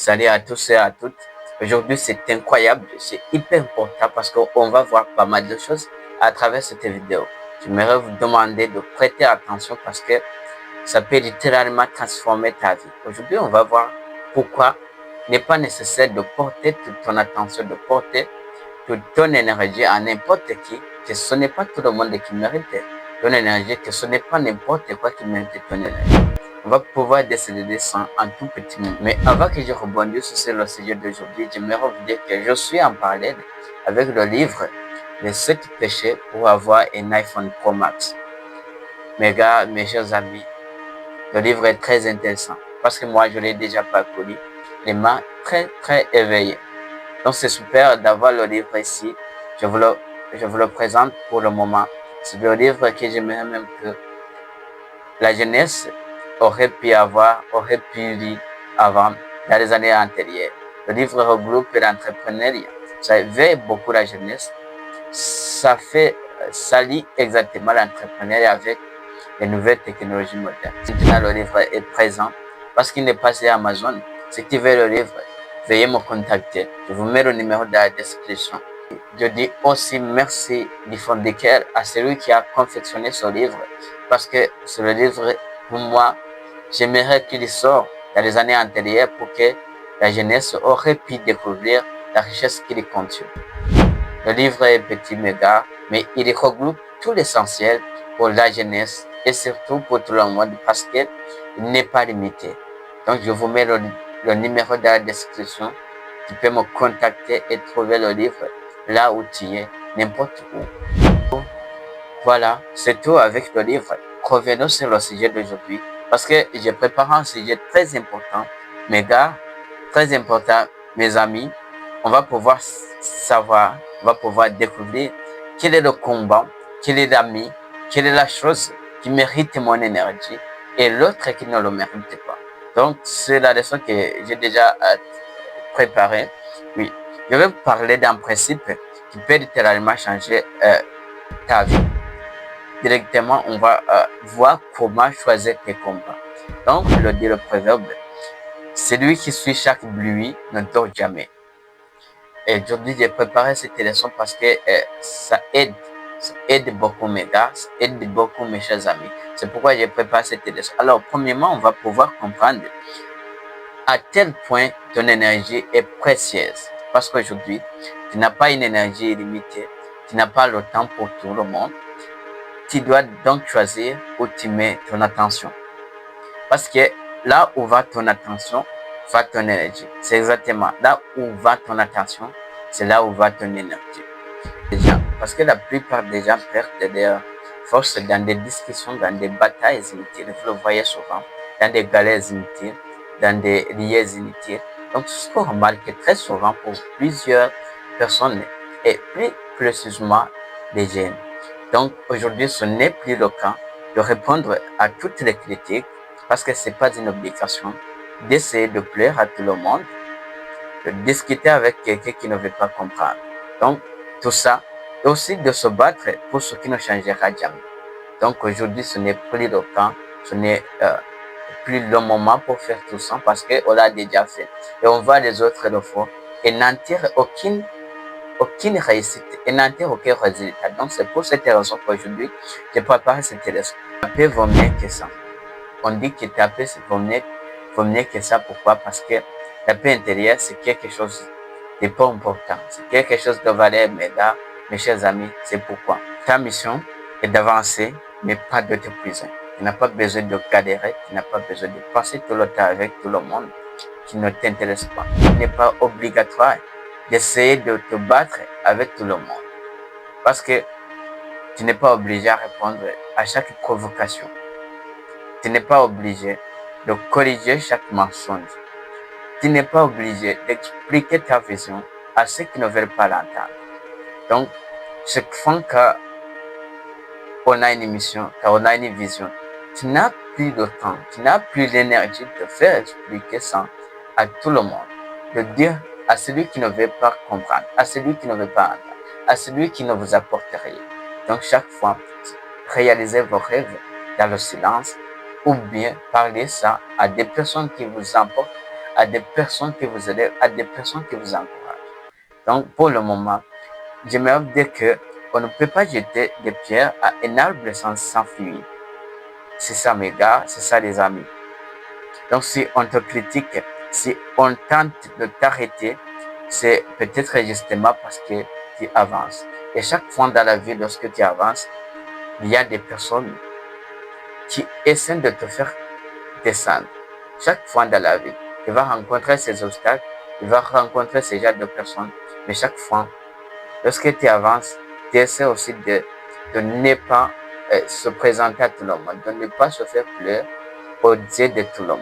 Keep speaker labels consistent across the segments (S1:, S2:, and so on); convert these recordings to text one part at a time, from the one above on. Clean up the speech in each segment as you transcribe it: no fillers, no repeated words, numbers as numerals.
S1: Salut à tous et à toutes. Aujourd'hui, c'est incroyable, c'est hyper important parce qu'on va voir pas mal de choses à travers cette vidéo. J'aimerais vous demander de prêter attention parce que ça peut littéralement transformer ta vie. Aujourd'hui, on va voir pourquoi il n'est pas nécessaire de porter toute ton attention, de porter toute ton énergie à n'importe qui, que ce n'est pas tout le monde qui mérite ton énergie, que ce n'est pas n'importe quoi qui mérite ton énergie. On va pouvoir décider ça en tout petit moment. Mais avant que je rebondisse sur le sujet d'aujourd'hui, j'aimerais vous dire que je suis en parallèle avec le livre Les 7 péchés pour avoir un iPhone Pro Max. Mes gars, mes chers amis, le livre est très intéressant parce que moi, je l'ai déjà parcouru. Il m'a très éveillé. Donc, c'est super d'avoir le livre ici. Je vous le présente pour le moment. C'est le livre que j'aimerais même que la jeunesse aurait pu lire avant, dans les années antérieures. Le livre regroupe l'entrepreneuriat. Ça éveille beaucoup la jeunesse. Ça lie exactement l'entrepreneuriat avec les nouvelles technologies modernes. Maintenant, le livre est présent parce qu'il n'est pas sur Amazon. Si tu veux le livre, veuillez me contacter. Je vous mets le numéro dans la description. Je dis aussi merci du fond du cœur à celui qui a confectionné ce livre parce que ce livre, pour moi, j'aimerais qu'il sorte dans les années antérieures pour que la jeunesse aurait pu découvrir la richesse qu'il contient. Le livre est petit méga, mais il regroupe tout l'essentiel pour la jeunesse et surtout pour tout le monde parce qu'il n'est pas limité. Donc, je vous mets le numéro dans la description. Tu peux me contacter et trouver le livre là où tu es, n'importe où. Voilà, c'est tout avec le livre. Revenons sur le sujet d'aujourd'hui parce que j'ai préparé un sujet très important, mes gars, très important, mes amis. On va pouvoir savoir, on va pouvoir découvrir quel est le combat, quel est l'ami, quelle est la chose qui mérite mon énergie et l'autre qui ne le mérite pas. Donc, c'est la leçon que j'ai déjà préparée. Oui, je vais vous parler d'un principe qui peut littéralement changer ta vie. Directement, on va voir comment choisir tes combats. Donc, le dit le proverbe, celui qui suit chaque pluie ne dort jamais. Et aujourd'hui, j'ai préparé cette leçon parce que ça aide beaucoup mes gars, ça aide beaucoup mes chers amis. C'est pourquoi j'ai préparé cette leçon. Alors, premièrement, on va pouvoir comprendre à tel point ton énergie est précieuse. Parce qu'aujourd'hui, tu n'as pas une énergie illimitée, tu n'as pas le temps pour tout le monde. Tu dois donc choisir où tu mets ton attention. Parce que là où va ton attention, va ton énergie. C'est exactement là où va ton attention, c'est là où va ton énergie. Déjà, parce que la plupart des gens perdent leur force dans des discussions, dans des batailles inutiles. Vous le voyez souvent, dans des galères inutiles, dans des liens inutiles. Donc, ce qu'on remarque très souvent pour plusieurs personnes et plus précisément les jeunes. Donc, aujourd'hui, ce n'est plus le cas de répondre à toutes les critiques parce que ce n'est pas une obligation d'essayer de plaire à tout le monde, de discuter avec quelqu'un qui ne veut pas comprendre. Donc, tout ça, et aussi de se battre pour ce qui ne changera jamais. Donc, aujourd'hui, ce n'est plus le temps, ce n'est plus le moment pour faire tout ça parce qu'on l'a déjà fait. Et on voit les autres le faire et n'en tire aucune réussite et n'en tire aucun résultat. Donc, c'est pour cette raison qu'aujourd'hui, j'ai préparé cette leçon. Taper vaut mieux que ça. On dit que taper vaut mieux que ça. Pourquoi? Parce que la paix intérieure, c'est quelque chose de pas important. C'est quelque chose de valeur, mes gars, mes chers amis. C'est pourquoi ta mission est d'avancer, mais pas de t'épuiser. Tu n'as pas besoin de galérer, tu n'as pas besoin de passer tout le temps avec tout le monde qui ne t'intéresse pas. Il n'est pas obligatoire d'essayer de te battre avec tout le monde. Parce que tu n'es pas obligé à répondre à chaque provocation. Tu n'es pas obligé de corriger chaque mensonge. Tu n'es pas obligé d'expliquer ta vision à ceux qui ne veulent pas l'entendre. Donc, ce qui fait qu'on a une mission, qu'on a une vision, tu n'as plus de temps, tu n'as plus l'énergie de faire expliquer ça à tout le monde. De dire à celui qui ne veut pas comprendre, à celui qui ne veut pas entendre, à celui qui ne vous apporte rien. Donc, chaque fois, réalisez vos rêves dans le silence ou bien parlez ça à des personnes qui vous apportent à des personnes qui vous aident, à des personnes qui vous encouragent. Donc, pour le moment, j'aimerais dire qu'on ne peut pas jeter des pierres à un arbre sans fruits. C'est ça, mes gars, c'est ça, les amis. Donc, si on te critique, si on tente de t'arrêter, c'est peut-être justement parce que tu avances. Et chaque fois dans la vie, lorsque tu avances, il y a des personnes qui essaient de te faire descendre. Chaque fois dans la vie, tu vas rencontrer ces obstacles, tu vas rencontrer ces genres de personnes, mais chaque fois, lorsque tu avances, tu essaies aussi de ne pas se présenter à tout le monde, de ne pas se faire pleurer aux yeux de tout le monde.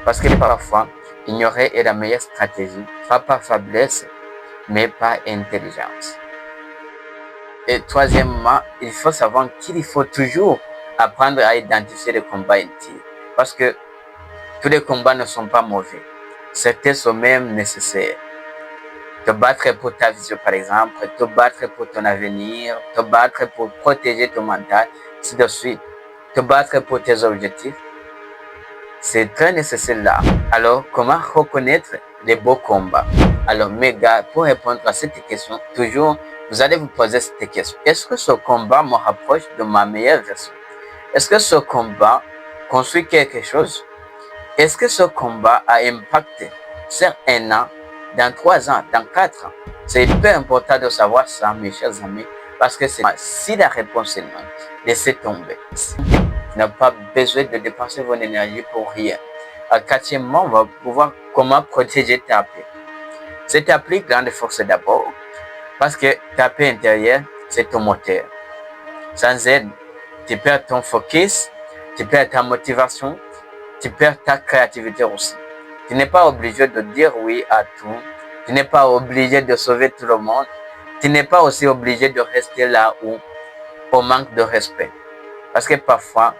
S1: Parce que parfois, ignorer est la meilleure stratégie, pas par faiblesse, mais par intelligence. Et troisièmement, il faut savoir qu'il faut toujours apprendre à identifier les combats inutiles. Parce que tous les combats ne sont pas mauvais. Certains sont même nécessaires. Te battre pour ta vision, par exemple, te battre pour ton avenir, te battre pour protéger ton mental, ainsi de suite. Te battre pour tes objectifs, c'est très nécessaire là. Alors, comment reconnaître les beaux combats? Alors, mes gars, pour répondre à cette question, toujours, vous allez vous poser cette question. Est-ce que ce combat me rapproche de ma meilleure version? Est-ce que ce combat construit quelque chose? Est-ce que ce combat a impacté sur un an, dans 3 ans, dans 4 ans? C'est hyper important de savoir ça, mes chers amis, parce que si la réponse est non, laissez tomber. Tu n'as pas besoin de dépenser votre énergie pour rien. Quatrièmement, on va pouvoir comment protéger ta paix. C'est ta plus grande force d'abord, parce que ta paix intérieure, c'est ton moteur. Sans elle, tu perds ton focus, tu perds ta motivation, tu perds ta créativité aussi. Tu n'es pas obligé de dire oui à tout. Tu n'es pas obligé de sauver tout le monde. Tu n'es pas aussi obligé de rester là où on manque de respect. Parce que parfois,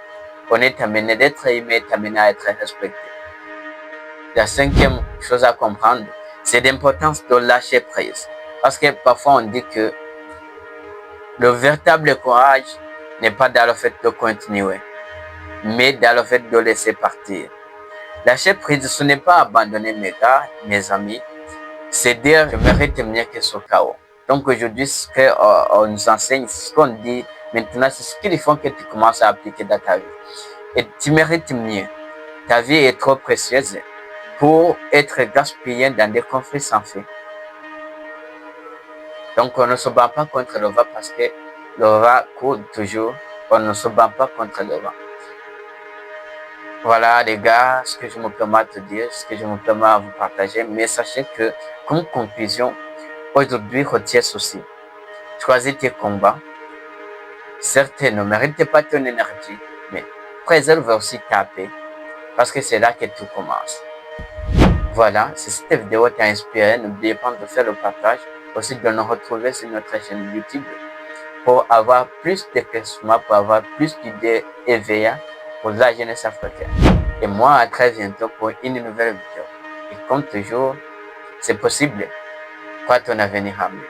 S1: on est amené d'être aimé, amené à être respecté. La cinquième chose à comprendre, c'est l'importance de lâcher prise. Parce que parfois, on dit que le véritable courage n'est pas dans le fait de continuer, mais dans le fait de laisser partir. Lâcher prise, ce n'est pas abandonner mes gars, mes amis, c'est dire je mérite mieux que ce chaos. Donc aujourd'hui, ce qu'on nous enseigne, ce qu'on dit maintenant, c'est ce qu'il faut que tu commences à appliquer dans ta vie. Et tu mérites mieux. Ta vie est trop précieuse pour être gaspillée dans des conflits sans fin. Donc on ne se bat pas contre le vent parce que le vent court toujours. On ne se bat pas contre le vent. Voilà les gars, ce que je me permets de dire, ce que je me permets à vous partager. Mais sachez que, comme conclusion, aujourd'hui, retiens ceci. Choisis tes combats. Certains ne méritent pas ton énergie, mais préserve aussi ta paix, parce que c'est là que tout commence. Voilà, si cette vidéo t'a inspiré, n'oubliez pas de faire le partage, aussi de nous retrouver sur notre chaîne YouTube pour avoir plus d'éclaircissements, pour avoir plus d'idées éveillées pour la jeunesse africaine. Et moi, à très bientôt pour une nouvelle vidéo. Et comme toujours, c'est possible, crois ton avenir à mieux.